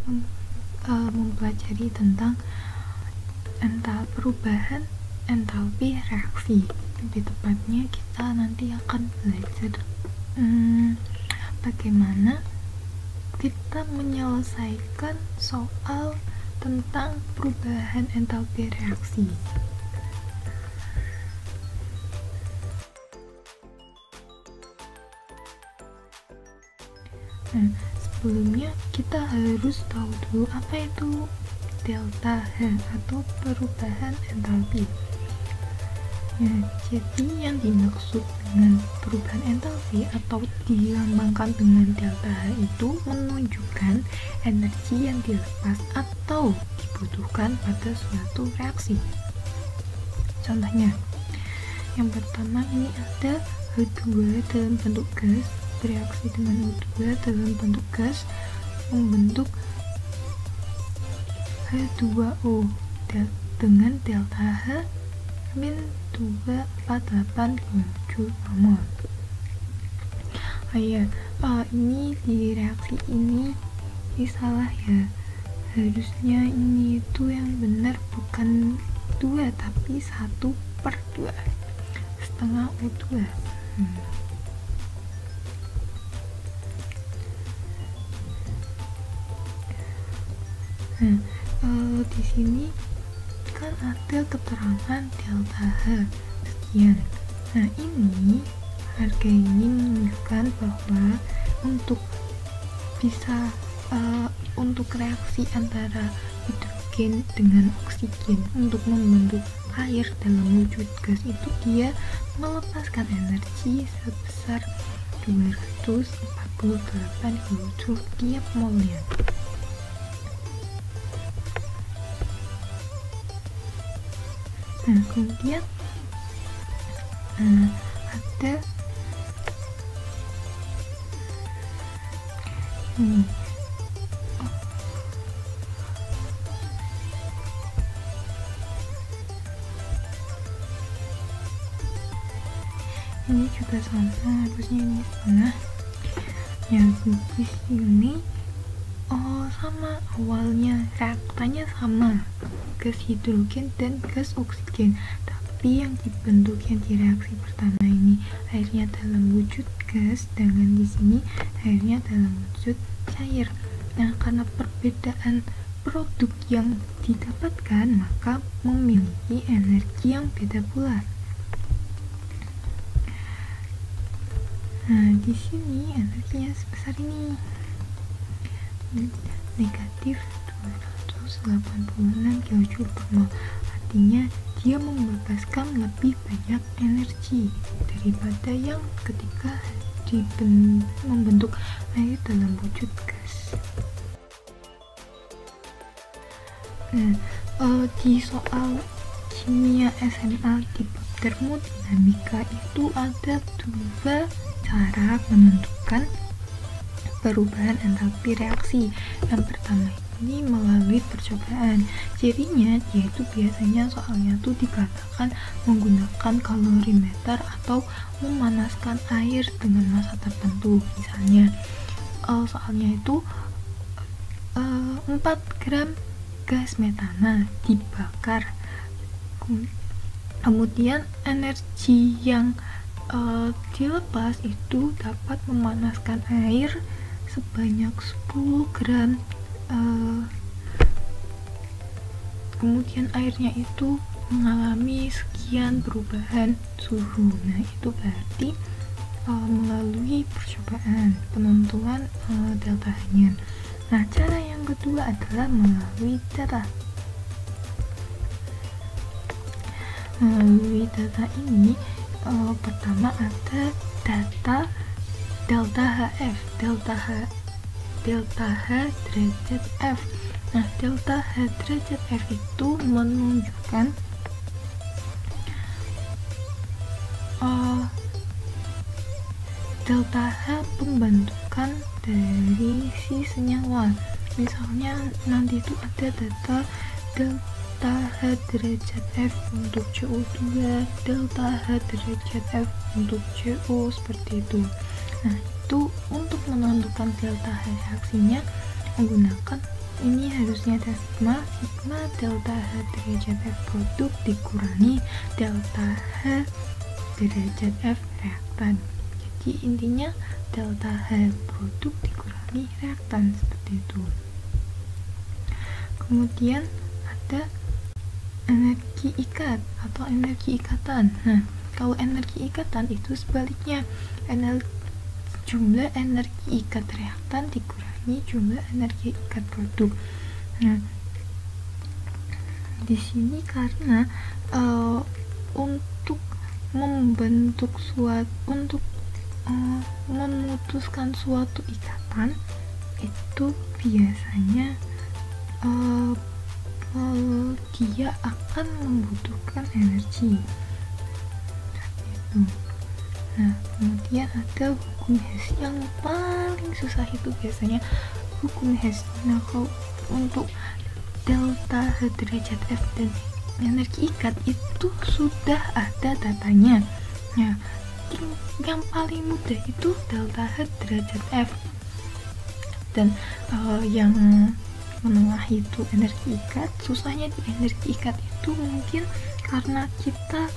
mempelajari tentang perubahan entalpi reaksi. Lebih tepatnya kita nanti akan belajar bagaimana kita menyelesaikan soal tentang perubahan entalpi reaksi. Nah, sebelumnya kita harus tahu dulu apa itu delta H atau perubahan entalpi. Nah, jadi yang dimaksud dengan perubahan entalpi atau dilambangkan dengan delta H itu menunjukkan energi yang dilepas atau dibutuhkan pada suatu reaksi. Contohnya, yang pertama ini ada H2 dalam bentuk gas bereaksi dengan O2 dalam bentuk gas membentuk H2O dengan delta H min 248 kJ/mol. Ini di reaksi ini salah ya, harusnya ini itu yang benar bukan 2 tapi 1/2 setengah O2. Di sini kan ada keterangan delta H sekian. Nah, ini harga ini menunjukkan bahwa untuk bisa untuk reaksi antara hidrogen dengan oksigen untuk membentuk air dalam wujud gas itu dia melepaskan energi sebesar 248 kJ tiap molnya. Nah, kemudian ada ini ini juga sama, harusnya ini setengah. Ya, di sini sama awalnya reaktannya sama, gas hidrogen dan gas oksigen, tapi yang dibentuk yang di reaksi pertama ini airnya dalam wujud gas, dengan di sini airnya dalam wujud cair. Nah, karena perbedaan produk yang didapatkan maka memiliki energi yang beda pula. Nah, di sini energinya sebesar ini, negatif 286 kJ/mol. Artinya dia membebaskan lebih banyak energi daripada yang ketika membentuk air dalam wujud gas. Nah, di soal kimia SMA di bab termodinamika itu ada 2 cara menentukan perubahan entalpi reaksi. Yang pertama ini melalui percobaan. Jadinya yaitu biasanya soalnya tuh dikatakan menggunakan kalorimeter atau memanaskan air dengan massa tertentu. Misalnya soalnya itu 4 gram gas metana dibakar, kemudian energi yang dilepas itu dapat memanaskan air sebanyak 10 gram, kemudian airnya itu mengalami sekian perubahan suhu. Nah, itu berarti melalui percobaan penentuan delta H-nya. Nah, cara yang kedua adalah melalui data. Melalui data ini pertama ada data delta HF, delta H derajat F. Nah, delta H derajat F itu menunjukkan delta H pembentukan dari si senyawa. Misalnya nanti itu ada data delta H derajat F untuk CO2, delta H derajat F untuk CO, seperti itu. Nah, itu untuk menentukan delta H reaksinya menggunakan ini harusnya ada sigma delta H derajat F produk dikurangi delta H derajat F reaktan. Jadi intinya delta H produk dikurangi reaktan, seperti itu. Kemudian ada energi ikat atau energi ikatan. Nah, kalau energi ikatan itu sebaliknya, jumlah energi ikat reaktan dikurangi jumlah energi ikat produk. Nah, di sini karena untuk membentuk memutuskan suatu ikatan itu biasanya dia akan membutuhkan energi itu. Nah, kemudian ada hukum Hess yang paling susah, itu biasanya hukum Hess. Nah, kalau untuk delta H derajat F dan energi ikat itu sudah ada datanya. Nah, yang paling mudah itu delta H derajat F, dan yang menengah itu energi ikat. Susahnya di energi ikat itu mungkin karena kita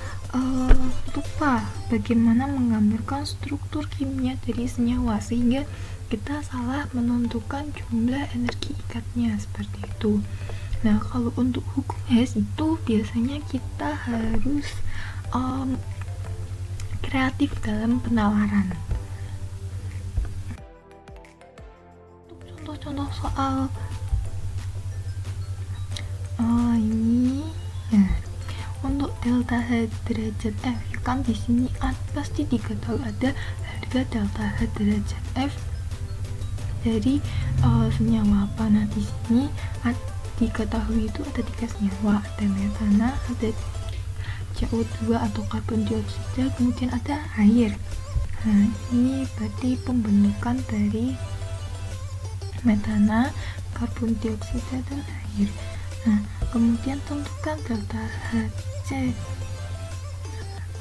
lupa bagaimana menggambarkan struktur kimia dari senyawa, sehingga kita salah menentukan jumlah energi ikatnya, seperti itu. Nah, kalau untuk hukum Hess itu biasanya kita harus kreatif dalam penalaran. Untuk contoh-contoh soal ini ya, untuk delta H derajat F kan di sini pasti diketahui ada harga delta H derajat F dari senyawa apa. Nah, di sini diketahui itu ada 3 senyawa, ada metana, ada CO2 atau karbon dioksida, kemudian ada air. Nah, ini berarti pembentukan dari metana, karbon dioksida, dan air. Nah, kemudian tentukan delta HC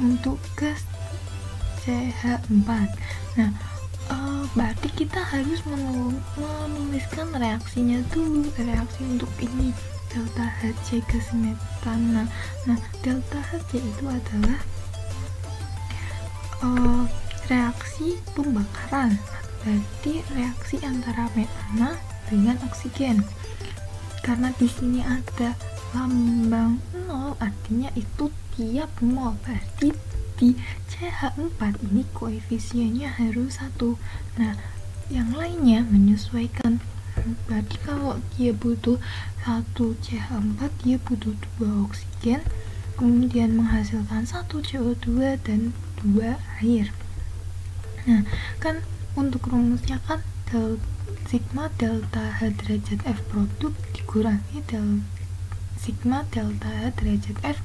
untuk gas CH4. Nah, berarti kita harus menuliskan reaksinya dulu, reaksi untuk ini delta HC gas metana. Nah, delta HC itu adalah reaksi pembakaran, berarti reaksi antara metana dengan oksigen. Karena di sini ada lambang 0, artinya itu tiap mol, berarti di CH4 ini koefisiennya harus 1. Nah, yang lainnya menyesuaikan. Berarti kalau dia butuh 1 CH4, dia butuh 2 oksigen, kemudian menghasilkan 1 CO2 dan 2 air. Nah, kan untuk rumusnya kan sigma delta H derajat F produk dikurangi sigma delta H derajat F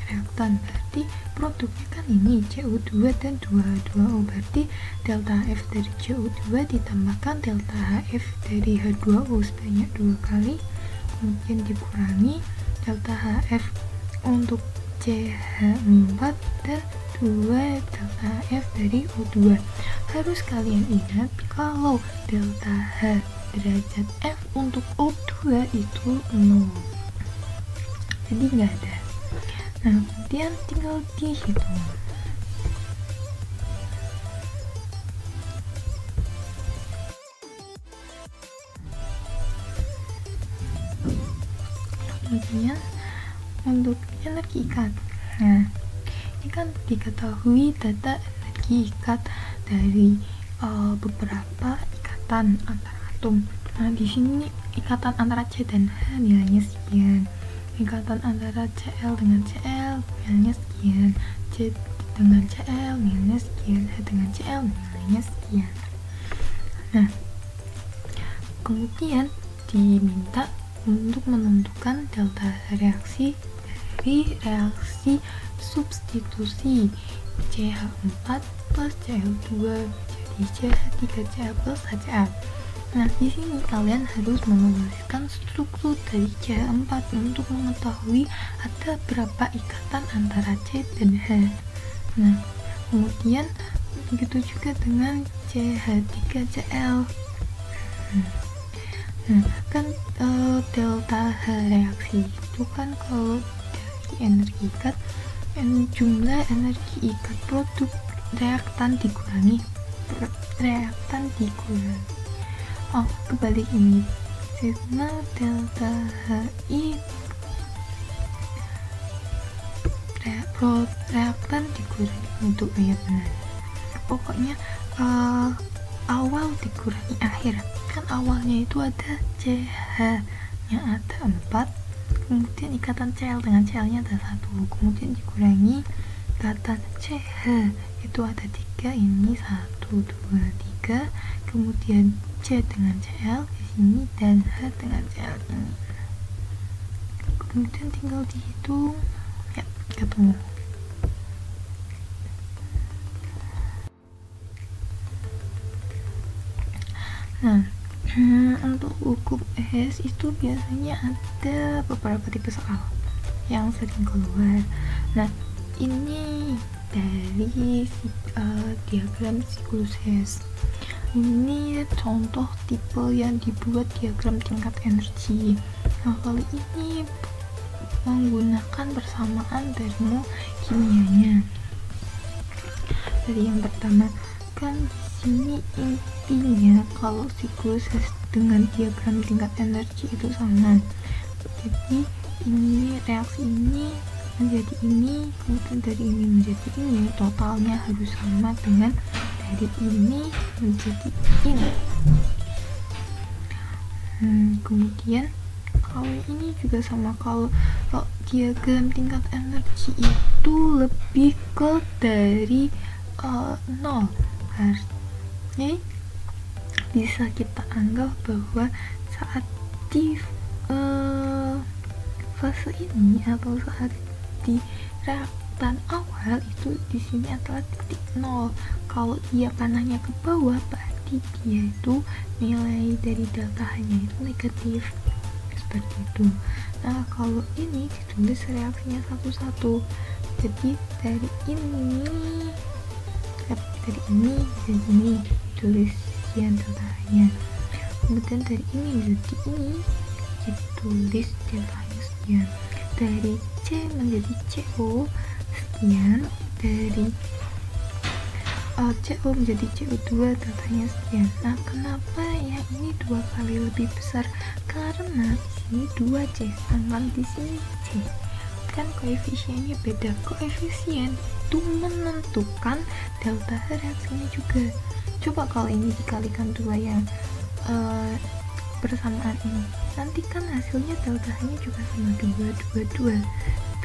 reaktan, berarti produknya kan ini CO2 dan 2H2O, berarti delta F dari CO2 ditambahkan delta HF dari H2O sebanyak 2 kali, kemudian dikurangi delta HF untuk CH4 dan 2 delta F dari O2. Harus kalian ingat kalau delta H derajat F untuk O2 itu 0, jadi nggak ada. Nah, kemudian tinggal dihitung. Kemudian untuk energi ikat. Nah, ini kan diketahui data energi ikat dari beberapa ikatan antara atom. Nah, di sini ikatan antara C dan H nilainya sekian. Ikatan antara Cl dengan Cl nilainya sekian, C dengan Cl nilainya sekian, H dengan Cl nilainya sekian. Nah, kemudian diminta untuk menentukan delta reaksi dari reaksi substitusi CH4 plus Cl2 jadi CH3Cl plus HCl. Nah, di sini kalian harus menuliskan struktur dari CH4 untuk mengetahui ada berapa ikatan antara C dan H. Nah, kemudian begitu juga dengan CH3Cl. Nah, kan delta H reaksi itu kan kalau dari energi ikat, jumlah energi ikat produk reaktan dikurangi kebalik ini, sigma delta HI reaktan dikurangi untuk benar. Pokoknya awal dikurangi akhir, kan awalnya itu ada CH nya ada 4, kemudian ikatan Cl dengan Cl nya ada 1, kemudian dikurangi ikatan CH itu ada 3, ini 1, 2, 3, kemudian C dengan Cl di sini dan H dengan Cl ini, kemudian tinggal dihitung ya, ketemu. Nah, untuk hukum ES itu biasanya ada beberapa tipe soal yang sering keluar. Nah, ini dari diagram siklus Hess. Ini contoh tipe yang dibuat diagram tingkat energi. Nah, kali ini menggunakan persamaan termokimianya. Jadi yang pertama kan di sini intinya kalau siklus dengan diagram tingkat energi itu sama. Jadi ini reaksi ini menjadi ini, kemudian dari ini menjadi ini, totalnya harus sama dengan dari ini menjadi ini. Kemudian kalau ini juga sama, kalau diagram tingkat energi itu lebih ke dari 0, artinya bisa kita anggap bahwa saat di fase ini atau saat di reaktan awal itu di sini adalah titik 0. Kalau dia panahnya ke bawah berarti dia itu nilai dari delta hanya itu negatif, seperti itu. Nah, kalau ini ditulis reaksinya satu-satu, jadi dari ini jadi ini ditulis sekian deltanya, kemudian dari ini menjadi ini ditulis deltanya sekian, dari C menjadi CO sekian, dari CO menjadi CO2 deltanya sekian. Nah, kenapa yang ini 2 kali lebih besar? Karena di sini 2C, sedangkan di sini C. Kan koefisiennya beda. Koefisien itu menentukan delta reaksinya juga. Coba kalau ini dikalikan 2 yang bersamaan ini, nanti kan hasilnya delta nya juga sama 2.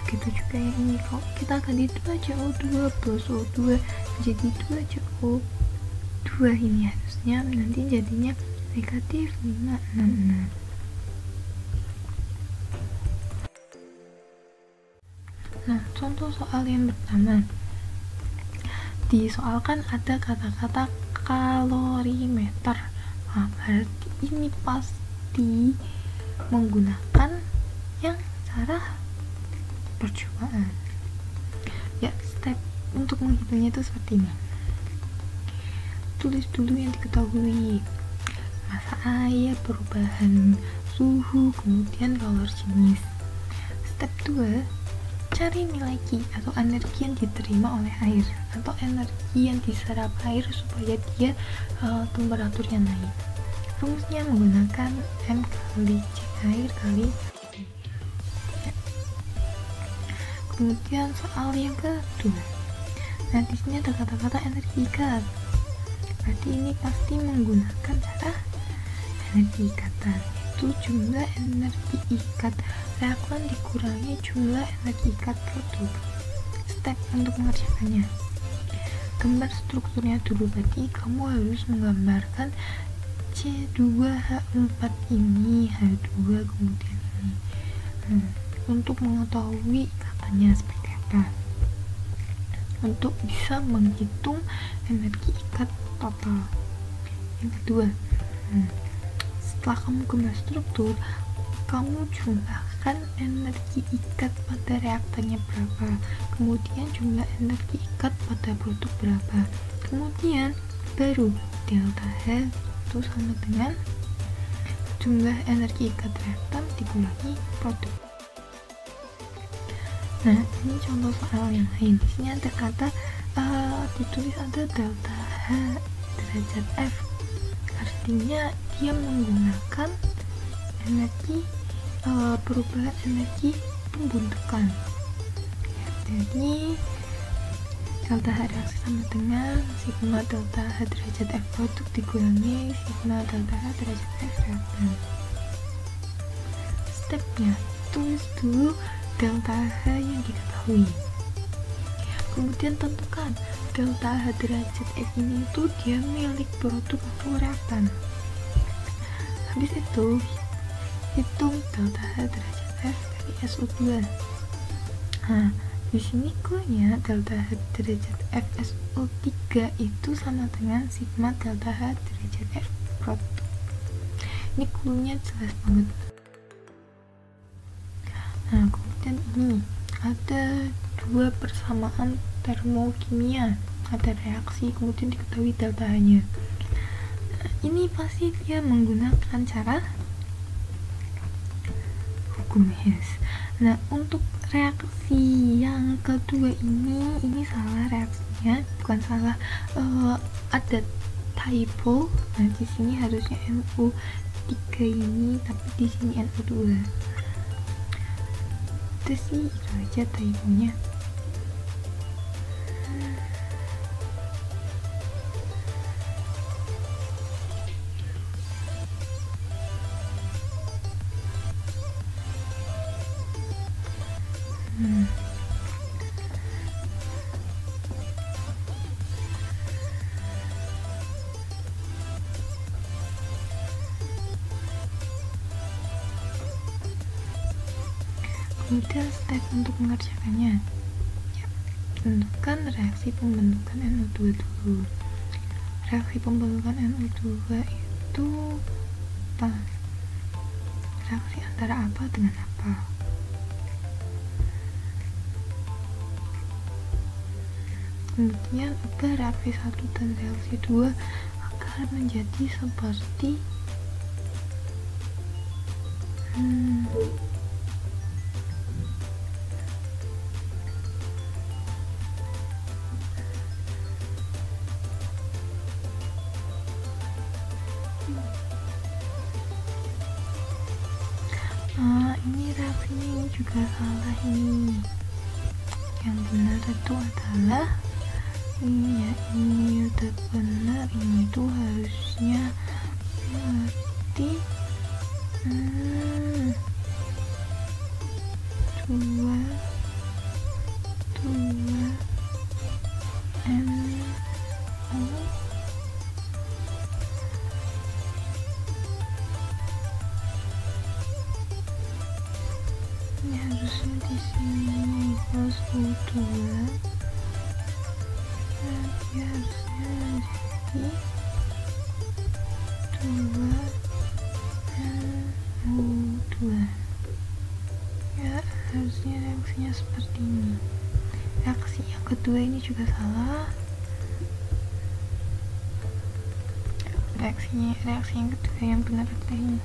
Begitu juga yang ini, kalau kita ganti 2CO2 plus O2 menjadi 2CO2, ini harusnya nanti jadinya negatif 566. Nah, contoh soal yang pertama, disoalkan ada kata-kata kalorimeter. Nah, berarti ini pasti menggunakan yang cara percobaan. Ya, step untuk menghitungnya itu seperti ini. Tulis dulu yang diketahui, massa air, perubahan suhu, kemudian kalori jenis. Step 2, cari nilai Q atau energi yang diterima oleh air atau energi yang diserap air supaya dia temperaturnya naik. Rumusnya menggunakan M kali C air kali I. Kemudian soal yang kedua, nah di sini ada kata-kata energi ikat, berarti ini pasti menggunakan cara energi ikatan, itu jumlah energi ikat reaktan dikurangi jumlah energi ikat produk. Step untuk mengerjakannya, gambar strukturnya dulu. Berarti kamu harus menggambarkan C2H4 ini, H2 kemudian ini, untuk mengetahui ikatannya seperti apa, untuk bisa menghitung energi ikat total. Yang kedua, setelah kamu gambar struktur, kamu jumlahkan energi ikat pada reaktannya berapa, kemudian jumlah energi ikat pada produk berapa, kemudian baru delta H itu sama dengan jumlah energi ikat reaktan dikurangi produk. Nah, ini contoh soal yang lain. Di sini ada kata ditulis ada delta H derajat F, artinya dia menggunakan energi perubahan energi pembentukan. Jadi delta H reaksi sama dengan sigma delta H derajat F produk dikurangi sigma delta H derajat F reaktan. Stepnya, tulis dulu delta H yang diketahui, kemudian tentukan delta H derajat F ini itu dia milik produk atau reaktan. Habis itu hitung delta H derajat F dari SO2. Nah, di sini clue-nya delta H derajat F SO3 itu sama dengan sigma delta H derajat F produk. Ini clue-nya jelas banget. Nah, kemudian ini ada dua persamaan termokimia, ada reaksi kemudian diketahui delta H-nya. Nah, ini pasti dia menggunakan cara hukum Hess. Nah, untuk reaksi yang kedua ini salah reaksinya, bukan salah, ada typo. Nah, di sini harusnya NO3 ini, tapi di sini NO2. Itu sih itu aja typonya. Kemudian step untuk mengerjakannya, ya, tentukan reaksi pembentukan NO2 dulu. Reaksi pembentukan NO2 itu apa? Reaksi antara apa dengan apa? Kemudian agar reaksi 1 dan reaksi 2 akan menjadi seperti ini reaksinya ini juga salah ini. Yang benar itu adalah ini ya, ini udah benar, ini tuh harusnya berarti 2 NO. Ini harusnya di sini plus U2, dan dia harusnya menjadi 2 NO2. Ya, harusnya reaksinya seperti ini. Reaksi yang kedua ini juga salah. Reaksi yang kedua yang benar adalah ini.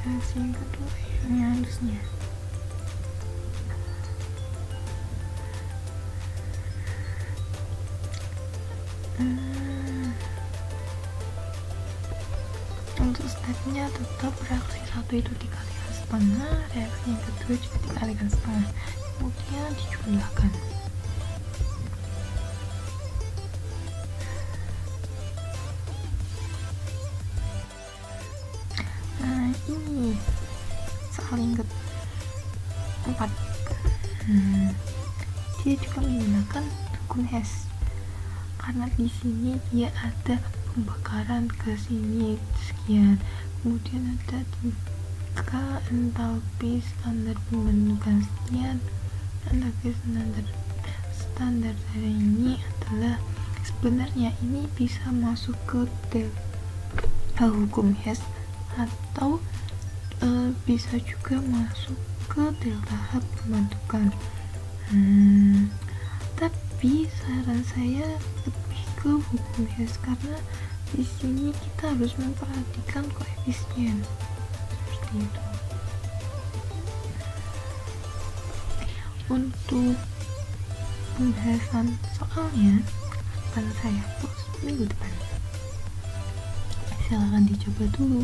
Reaksi yang kedua ini harusnya untuk stepnya tetap reaksi 1 itu dikalikan setengah, reaksi yang kedua juga dikalikan setengah, kemudian dijumlahkan. Nah, ini soal yang keempat. Dia juga menggunakan hukum Hess, karena di sini dia ada pembakaran ke sini sekian, kemudian ada 3 entalpi standar pembentukan sekian, entalpi standar delta ini adalah sebenarnya ini bisa masuk ke hukum Hess atau bisa juga masuk ke delta H pembentukan. Tapi saran saya lebih ke hukum Hess karena di sini kita harus memperhatikan koefisien seperti itu. Untuk pembahasan soalnya akan saya post minggu depan. Silahkan dicoba dulu.